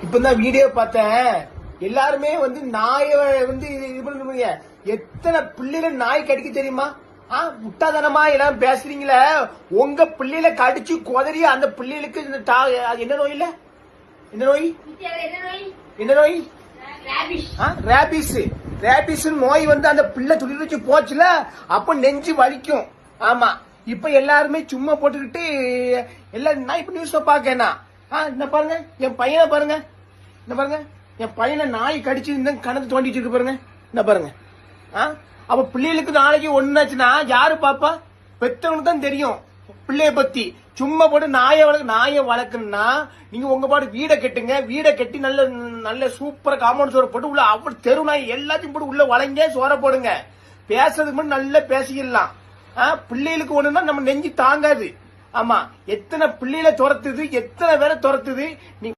இப்பதான் வீடியோ பார்த்தேன். எல்லாருமே நாயை இது பண்ணுவீங்க. எத்தனை பிள்ளைல நாய் கடிக்க தெரியுமா? முட்டாதனமா எல்லாம் பேசுறீங்களே. உங்க பிள்ளைல கடிச்சு குதறி அந்த பிள்ளைகளுக்கு என்ன நோய் இல்ல? என்ன நோய்? என்ன நோய்? ரேபிஸ். ரேபிஸ் நோய் அந்த பிள்ளை துளி வச்சு போச்சுல, அப்ப நெஞ்சு வலிக்கும். ஆமா, இப்ப எல்லாருமே சும்மா போட்டுக்கிட்டு எல்லாம் நான் இப்ப நியூஸ் பாக்கேனா. என்ன பாருங்க, என் பையனை பாருங்க. என்ன பாருங்க, என் பையனை நாய் கடிச்சு கணக்கு தோண்டிட்டு இருக்கு பாருங்க. என்ன பாருங்க. அப்ப பிள்ளைகளுக்கு நாளைக்கு ஒண்ணாச்சுன்னா யாரு பாப்பா? பெத்தவனுக்கு தான் தெரியும் பிள்ளைய பத்தி. சும்மா போட்டு நாயை வளர்க்கணும்னா நீங்க உங்க பாட்டு வீடை கட்டுங்க. வீடை கட்டி நல்ல நல்ல சூப்பரா காம்பவுண்ட் சோற போட்டு உள்ள அப்படி தெரு நாய் எல்லாத்தையும் போட்டு உள்ள வளைங்க சோற போடுங்க. பேசுறதுக்கு முன்னாடி நல்லா பேசிக்கலாம். பிள்ளைகளுக்கு ஒண்ணுன்னா நம்ம நெஞ்சு தாங்காது. ஆமா, எத்தனை பிள்ளைகளை துரத்துது, எத்தனை பேரை துரத்துது. நீ